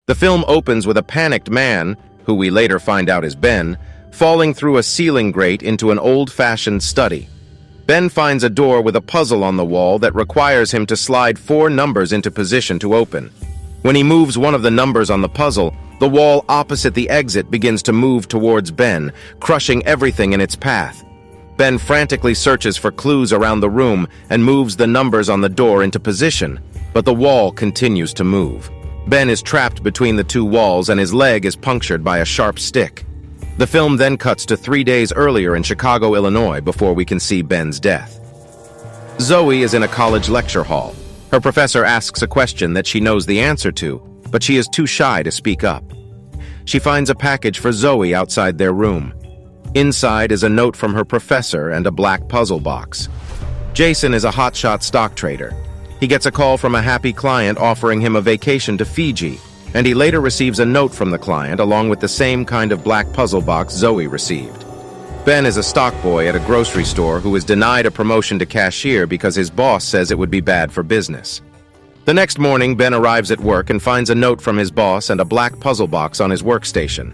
The film opens with a panicked man, who we later find out is Ben, falling through a ceiling grate into an old-fashioned study. Ben finds a door with a puzzle on the wall that requires him to slide 4 numbers into position to open. When he moves one of the numbers on the puzzle, the wall opposite the exit begins to move towards Ben, crushing everything in its path. Ben frantically searches for clues around the room and moves the numbers on the door into position, but the wall continues to move. Ben is trapped between the 2 walls and his leg is punctured by a sharp stick. The film then cuts to 3 days earlier in Chicago, Illinois, before we can see Ben's death. Zoe is in a college lecture hall. Her professor asks a question that she knows the answer to, but she is too shy to speak up. She finds a package for Zoe outside their room. Inside is a note from her professor and a black puzzle box. Jason is a hotshot stock trader. He gets a call from a happy client offering him a vacation to Fiji, and he later receives a note from the client along with the same kind of black puzzle box Zoe received. Ben is a stock boy at a grocery store who is denied a promotion to cashier because his boss says it would be bad for business. The next morning, Ben arrives at work and finds a note from his boss and a black puzzle box on his workstation.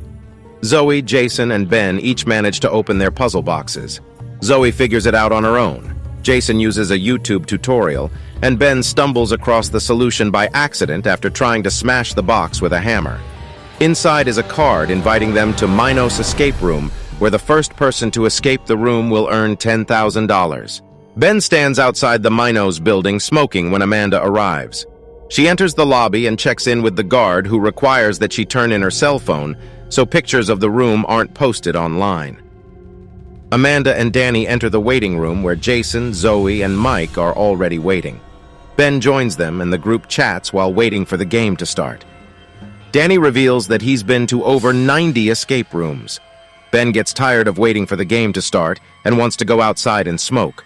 Zoe, Jason, and Ben each manage to open their puzzle boxes. Zoe figures it out on her own. Jason uses a YouTube tutorial, and Ben stumbles across the solution by accident after trying to smash the box with a hammer. Inside is a card inviting them to Minos Escape Room, where the first person to escape the room will earn $10,000. Ben stands outside the Minos building smoking when Amanda arrives. She enters the lobby and checks in with the guard, who requires that she turn in her cell phone so pictures of the room aren't posted online. Amanda and Danny enter the waiting room where Jason, Zoe, and Mike are already waiting. Ben joins them and the group chats while waiting for the game to start. Danny reveals that he's been to over 90 escape rooms. Ben gets tired of waiting for the game to start and wants to go outside and smoke.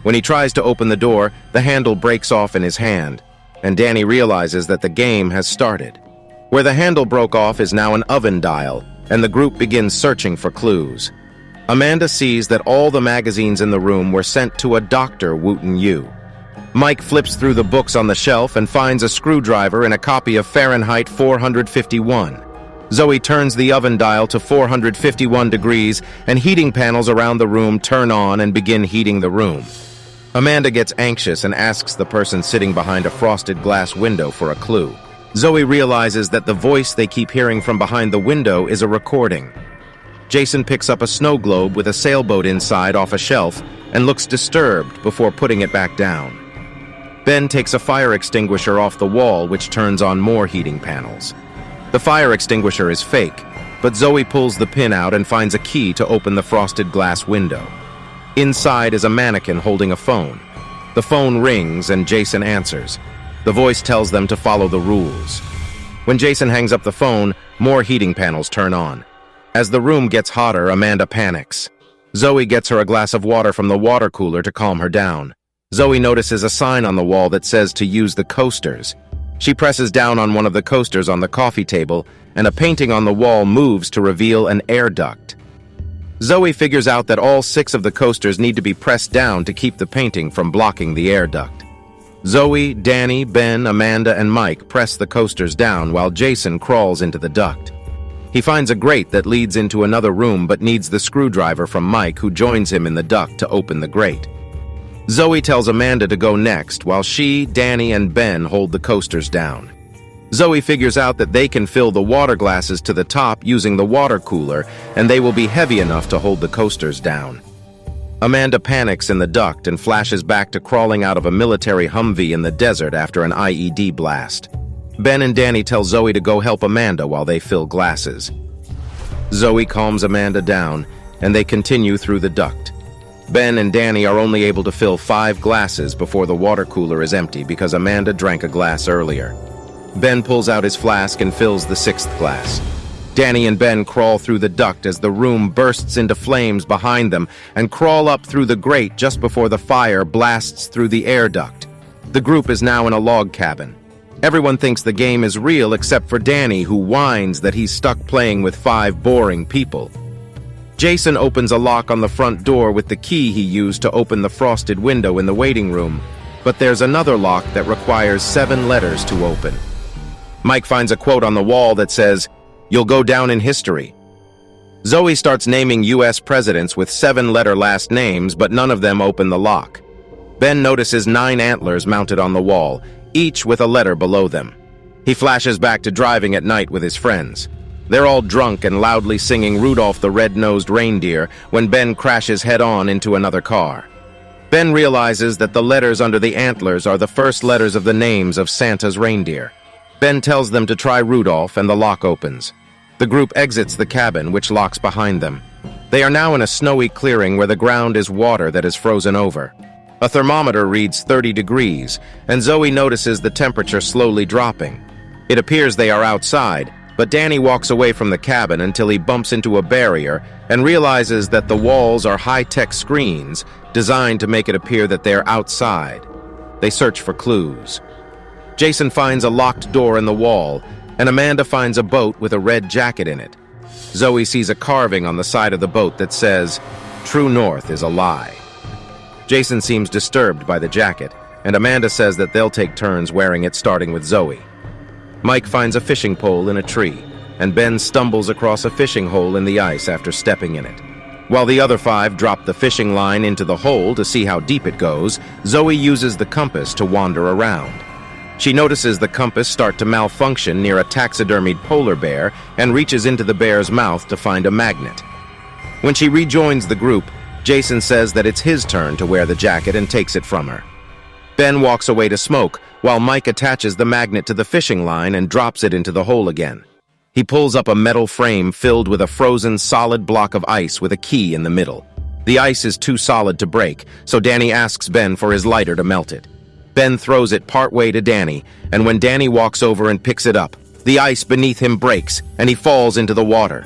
When he tries to open the door, the handle breaks off in his hand, and Danny realizes that the game has started. Where the handle broke off is now an oven dial, and the group begins searching for clues. Amanda sees that all the magazines in the room were sent to a Dr. Wooten Yu. Mike flips through the books on the shelf and finds a screwdriver and a copy of Fahrenheit 451. Zoe turns the oven dial to 451 degrees, and heating panels around the room turn on and begin heating the room. Amanda gets anxious and asks the person sitting behind a frosted glass window for a clue. Zoe realizes that the voice they keep hearing from behind the window is a recording. Jason picks up a snow globe with a sailboat inside off a shelf and looks disturbed before putting it back down. Ben takes a fire extinguisher off the wall, which turns on more heating panels. The fire extinguisher is fake, but Zoe pulls the pin out and finds a key to open the frosted glass window. Inside is a mannequin holding a phone. The phone rings and Jason answers. The voice tells them to follow the rules. When Jason hangs up the phone, more heating panels turn on. As the room gets hotter, Amanda panics. Zoe gets her a glass of water from the water cooler to calm her down. Zoe notices a sign on the wall that says to use the coasters. She presses down on one of the coasters on the coffee table, and a painting on the wall moves to reveal an air duct. Zoe figures out that all 6 of the coasters need to be pressed down to keep the painting from blocking the air duct. Zoe, Danny, Ben, Amanda, and Mike press the coasters down while Jason crawls into the duct. He finds a grate that leads into another room but needs the screwdriver from Mike, who joins him in the duct to open the grate. Zoe tells Amanda to go next while she, Danny, and Ben hold the coasters down. Zoe figures out that they can fill the water glasses to the top using the water cooler, and they will be heavy enough to hold the coasters down. Amanda panics in the duct and flashes back to crawling out of a military Humvee in the desert after an IED blast. Ben and Danny tell Zoe to go help Amanda while they fill glasses. Zoe calms Amanda down, and they continue through the duct. Ben and Danny are only able to fill 5 glasses before the water cooler is empty because Amanda drank a glass earlier. Ben pulls out his flask and fills the 6th glass. Danny and Ben crawl through the duct as the room bursts into flames behind them and crawl up through the grate just before the fire blasts through the air duct. The group is now in a log cabin. Everyone thinks the game is real except for Danny, who whines that he's stuck playing with 5 boring people. Jason opens a lock on the front door with the key he used to open the frosted window in the waiting room, but there's another lock that requires 7 letters to open. Mike finds a quote on the wall that says, "You'll go down in history." Zoe starts naming U.S. presidents with 7-letter last names, but none of them open the lock. Ben notices 9 antlers mounted on the wall, each with a letter below them. He flashes back to driving at night with his friends. They're all drunk and loudly singing Rudolph the Red-Nosed Reindeer when Ben crashes head-on into another car. Ben realizes that the letters under the antlers are the first letters of the names of Santa's reindeer. Ben tells them to try Rudolph, and the lock opens. The group exits the cabin, which locks behind them. They are now in a snowy clearing where the ground is water that is frozen over. A thermometer reads 30 degrees, and Zoe notices the temperature slowly dropping. It appears they are outside, but Danny walks away from the cabin until he bumps into a barrier and realizes that the walls are high-tech screens designed to make it appear that they're outside. They search for clues. Jason finds a locked door in the wall, and Amanda finds a boat with a red jacket in it. Zoe sees a carving on the side of the boat that says, "True North is a lie." Jason seems disturbed by the jacket, and Amanda says that they'll take turns wearing it, starting with Zoe. Mike finds a fishing pole in a tree, and Ben stumbles across a fishing hole in the ice after stepping in it. While the other 5 drop the fishing line into the hole to see how deep it goes, Zoe uses the compass to wander around. She notices the compass start to malfunction near a taxidermied polar bear and reaches into the bear's mouth to find a magnet. When she rejoins the group, Jason says that it's his turn to wear the jacket and takes it from her. Ben walks away to smoke, while Mike attaches the magnet to the fishing line and drops it into the hole again. He pulls up a metal frame filled with a frozen solid block of ice with a key in the middle. The ice is too solid to break, so Danny asks Ben for his lighter to melt it. Ben throws it partway to Danny, and when Danny walks over and picks it up, the ice beneath him breaks, and he falls into the water.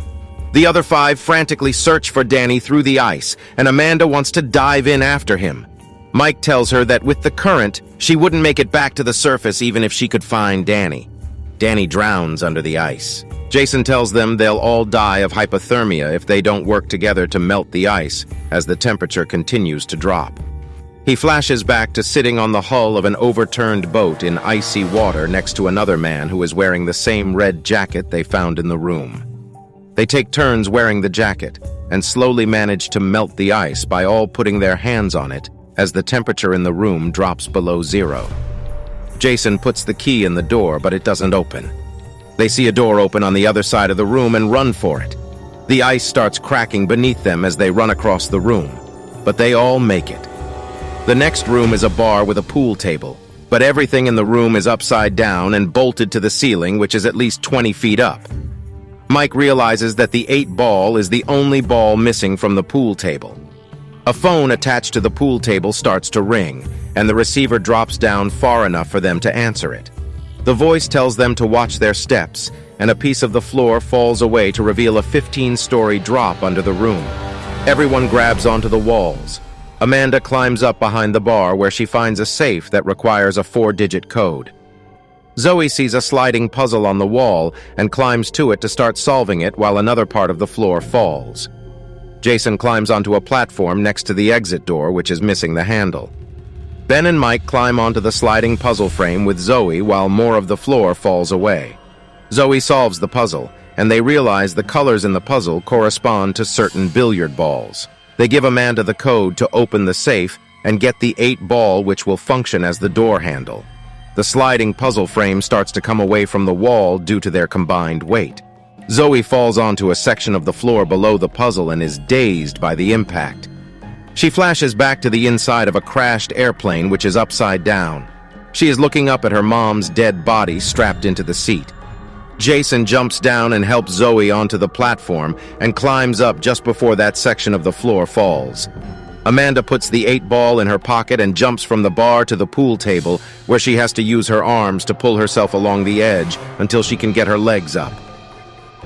The other 5 frantically search for Danny through the ice, and Amanda wants to dive in after him. Mike tells her that with the current, she wouldn't make it back to the surface even if she could find Danny. Danny drowns under the ice. Jason tells them they'll all die of hypothermia if they don't work together to melt the ice, as the temperature continues to drop. He flashes back to sitting on the hull of an overturned boat in icy water next to another man who is wearing the same red jacket they found in the room. They take turns wearing the jacket and slowly manage to melt the ice by all putting their hands on it as the temperature in the room drops below 0. Jason puts the key in the door, but it doesn't open. They see a door open on the other side of the room and run for it. The ice starts cracking beneath them as they run across the room, but they all make it. The next room is a bar with a pool table, but everything in the room is upside down and bolted to the ceiling, which is at least 20 feet up. Mike realizes that the 8 ball is the only ball missing from the pool table. A phone attached to the pool table starts to ring, and the receiver drops down far enough for them to answer it. The voice tells them to watch their steps, and a piece of the floor falls away to reveal a 15-story drop under the room. Everyone grabs onto the walls. Amanda climbs up behind the bar where she finds a safe that requires a 4-digit code. Zoe sees a sliding puzzle on the wall and climbs to it to start solving it while another part of the floor falls. Jason climbs onto a platform next to the exit door, which is missing the handle. Ben and Mike climb onto the sliding puzzle frame with Zoe while more of the floor falls away. Zoe solves the puzzle, and they realize the colors in the puzzle correspond to certain billiard balls. They give Amanda the code to open the safe and get the 8 ball, which will function as the door handle. The sliding puzzle frame starts to come away from the wall due to their combined weight. Zoe falls onto a section of the floor below the puzzle and is dazed by the impact. She flashes back to the inside of a crashed airplane which is upside down. She is looking up at her mom's dead body strapped into the seat. Jason jumps down and helps Zoe onto the platform and climbs up just before that section of the floor falls. Amanda puts the 8 ball in her pocket and jumps from the bar to the pool table, where she has to use her arms to pull herself along the edge until she can get her legs up.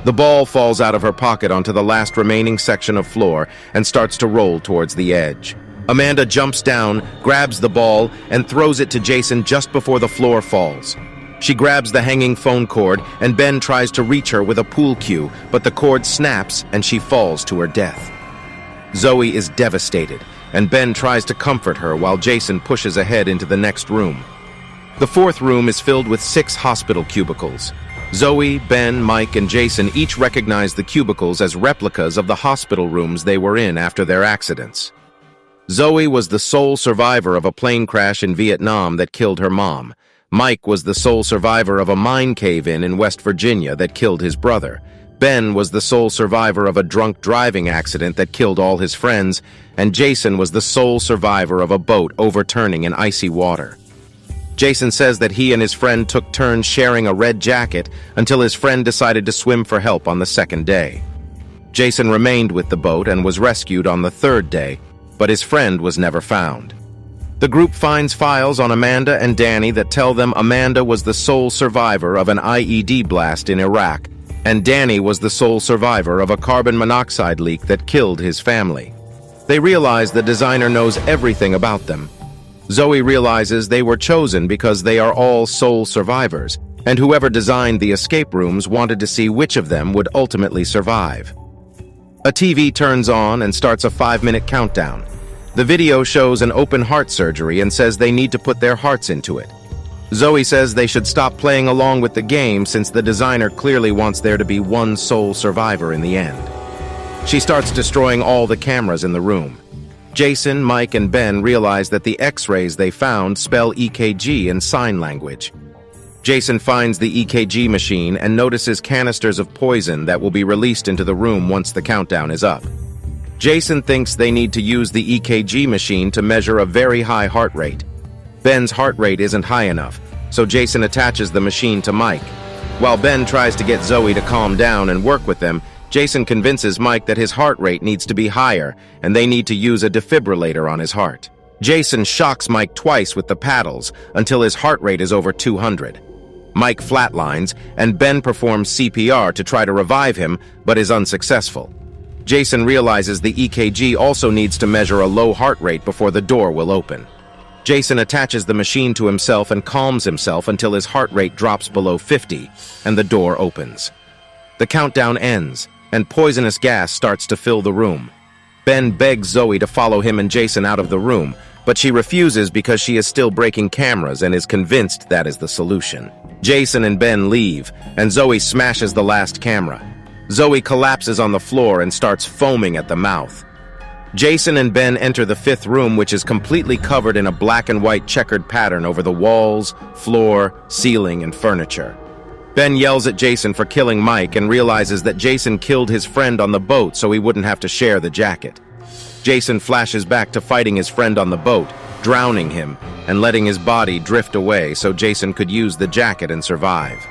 The ball falls out of her pocket onto the last remaining section of floor and starts to roll towards the edge. Amanda jumps down, grabs the ball, and throws it to Jason just before the floor falls. She grabs the hanging phone cord, and Ben tries to reach her with a pool cue, but the cord snaps and she falls to her death. Zoe is devastated, and Ben tries to comfort her while Jason pushes ahead into the next room. The 4th room is filled with 6 hospital cubicles. Zoe, Ben, Mike, and Jason each recognized the cubicles as replicas of the hospital rooms they were in after their accidents. Zoe was the sole survivor of a plane crash in Vietnam that killed her mom. Mike was the sole survivor of a mine cave-in in West Virginia that killed his brother. Ben was the sole survivor of a drunk driving accident that killed all his friends, and Jason was the sole survivor of a boat overturning in icy water. Jason says that he and his friend took turns sharing a red jacket until his friend decided to swim for help on the second day. Jason remained with the boat and was rescued on the third day, but his friend was never found. The group finds files on Amanda and Danny that tell them Amanda was the sole survivor of an IED blast in Iraq, and Danny was the sole survivor of a carbon monoxide leak that killed his family. They realize the designer knows everything about them. Zoe realizes they were chosen because they are all sole survivors, and whoever designed the escape rooms wanted to see which of them would ultimately survive. A TV turns on and starts a 5-minute countdown. The video shows an open heart surgery and says they need to put their hearts into it. Zoe says they should stop playing along with the game since the designer clearly wants there to be one sole survivor in the end. She starts destroying all the cameras in the room. Jason, Mike, and Ben realize that the X-rays they found spell EKG in sign language. Jason finds the EKG machine and notices canisters of poison that will be released into the room once the countdown is up. Jason thinks they need to use the EKG machine to measure a very high heart rate. Ben's heart rate isn't high enough, so Jason attaches the machine to Mike. While Ben tries to get Zoe to calm down and work with them, Jason convinces Mike that his heart rate needs to be higher and they need to use a defibrillator on his heart. Jason shocks Mike twice with the paddles until his heart rate is over 200. Mike flatlines and Ben performs CPR to try to revive him but is unsuccessful. Jason realizes the EKG also needs to measure a low heart rate before the door will open. Jason attaches the machine to himself and calms himself until his heart rate drops below 50 and the door opens. The countdown ends, and poisonous gas starts to fill the room. Ben begs Zoe to follow him and Jason out of the room, but she refuses because she is still breaking cameras and is convinced that is the solution. Jason and Ben leave, and Zoe smashes the last camera. Zoe collapses on the floor and starts foaming at the mouth. Jason and Ben enter the fifth room, which is completely covered in a black and white checkered pattern over the walls, floor, ceiling, and furniture. Ben yells at Jason for killing Mike and realizes that Jason killed his friend on the boat so he wouldn't have to share the jacket. Jason flashes back to fighting his friend on the boat, drowning him, and letting his body drift away so Jason could use the jacket and survive.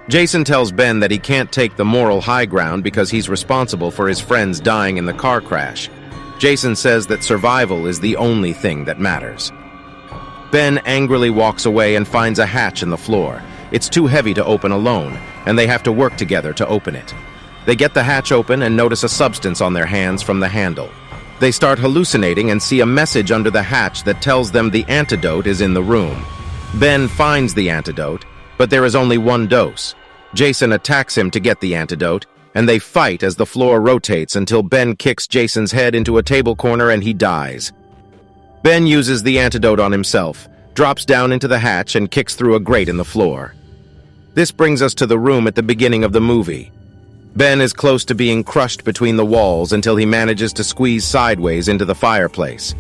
Jason tells Ben that he can't take the moral high ground because he's responsible for his friends dying in the car crash. Jason says that survival is the only thing that matters. Ben angrily walks away and finds a hatch in the floor. It's too heavy to open alone, and they have to work together to open it. They get the hatch open and notice a substance on their hands from the handle. They start hallucinating and see a message under the hatch that tells them the antidote is in the room. Ben finds the antidote, but there is only one dose. Jason attacks him to get the antidote, and they fight as the floor rotates until Ben kicks Jason's head into a table corner and he dies. Ben uses the antidote on himself, drops down into the hatch, and kicks through a grate in the floor. This brings us to the room at the beginning of the movie. Ben is close to being crushed between the walls until he manages to squeeze sideways into the fireplace.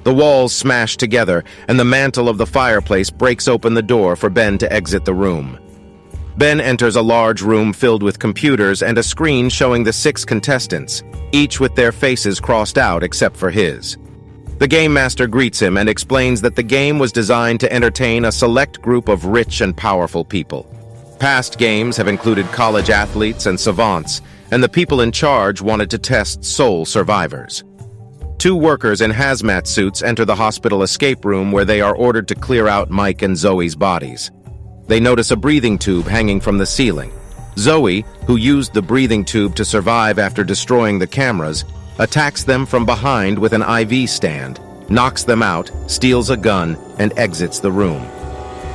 The walls smash together, and the mantle of the fireplace breaks open the door for Ben to exit the room. Ben enters a large room filled with computers and a screen showing the 6 contestants, each with their faces crossed out except for his. The game master greets him and explains that the game was designed to entertain a select group of rich and powerful people. Past games have included college athletes and savants, and the people in charge wanted to test sole survivors. 2 workers in hazmat suits enter the hospital escape room where they are ordered to clear out Mike and Zoe's bodies. They notice a breathing tube hanging from the ceiling. Zoe, who used the breathing tube to survive after destroying the cameras, attacks them from behind with an IV stand, knocks them out, steals a gun, and exits the room.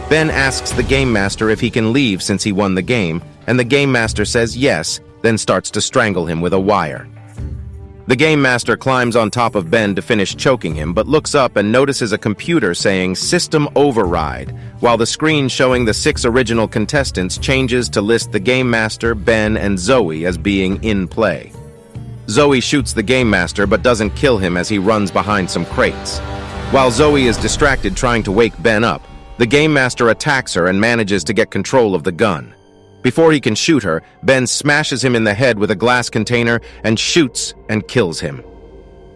Ben asks the game master if he can leave since he won the game, and the game master says yes, then starts to strangle him with a wire. The game master climbs on top of Ben to finish choking him, but looks up and notices a computer saying "System Override," while the screen showing the 6 original contestants changes to list the game master, Ben, and Zoe as being in play. Zoe shoots the game master but doesn't kill him as he runs behind some crates. While Zoe is distracted trying to wake Ben up, the game master attacks her and manages to get control of the gun. Before he can shoot her, Ben smashes him in the head with a glass container and shoots and kills him.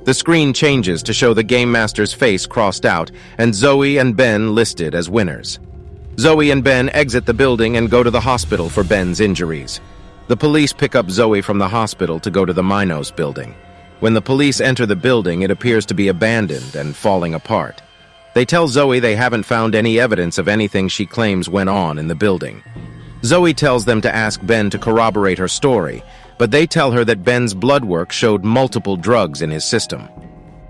The screen changes to show the game master's face crossed out and Zoe and Ben listed as winners. Zoe and Ben exit the building and go to the hospital for Ben's injuries. The police pick up Zoe from the hospital to go to the Minos building. When the police enter the building, it appears to be abandoned and falling apart. They tell Zoe they haven't found any evidence of anything she claims went on in the building. Zoe tells them to ask Ben to corroborate her story, but they tell her that Ben's blood work showed multiple drugs in his system.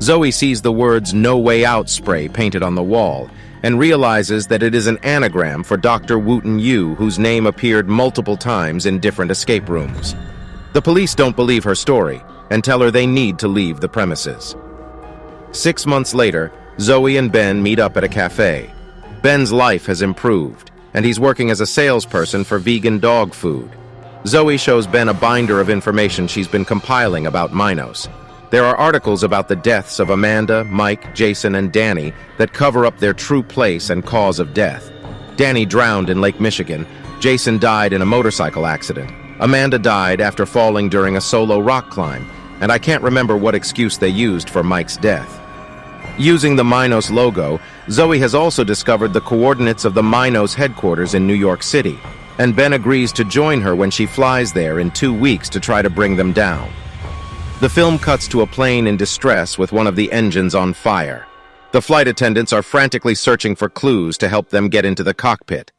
Zoe sees the words "No Way Out" spray painted on the wall and realizes that it is an anagram for Dr. Wooten Yu, whose name appeared multiple times in different escape rooms. The police don't believe her story and tell her they need to leave the premises. 6 months later, Zoe and Ben meet up at a cafe. Ben's life has improved, and he's working as a salesperson for vegan dog food. Zoe shows Ben a binder of information she's been compiling about Minos. There are articles about the deaths of Amanda, Mike, Jason, and Danny that cover up their true place and cause of death. Danny drowned in Lake Michigan. Jason died in a motorcycle accident. Amanda died after falling during a solo rock climb, and I can't remember what excuse they used for Mike's death. Using the Minos logo, Zoe has also discovered the coordinates of the Minos headquarters in New York City, and Ben agrees to join her when she flies there in 2 weeks to try to bring them down. The film cuts to a plane in distress with one of the engines on fire. The flight attendants are frantically searching for clues to help them get into the cockpit.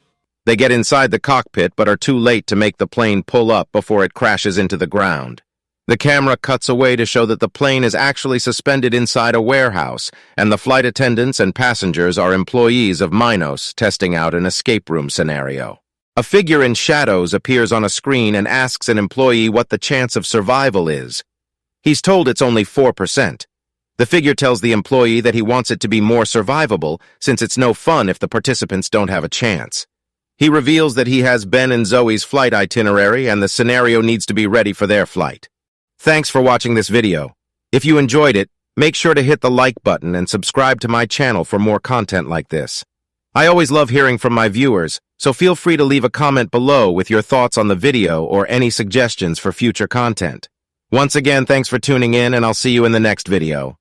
They get inside the cockpit but are too late to make the plane pull up before it crashes into the ground. The camera cuts away to show that the plane is actually suspended inside a warehouse, and the flight attendants and passengers are employees of Minos testing out an escape room scenario. A figure in shadows appears on a screen and asks an employee what the chance of survival is. He's told it's only 4%. The figure tells the employee that he wants it to be more survivable since it's no fun if the participants don't have a chance. He reveals that he has Ben and Zoe's flight itinerary and the scenario needs to be ready for their flight. Thanks for watching this video. If you enjoyed it, make sure to hit the like button and subscribe to my channel for more content like this. I always love hearing from my viewers, so feel free to leave a comment below with your thoughts on the video or any suggestions for future content. Once again, thanks for tuning in, and I'll see you in the next video.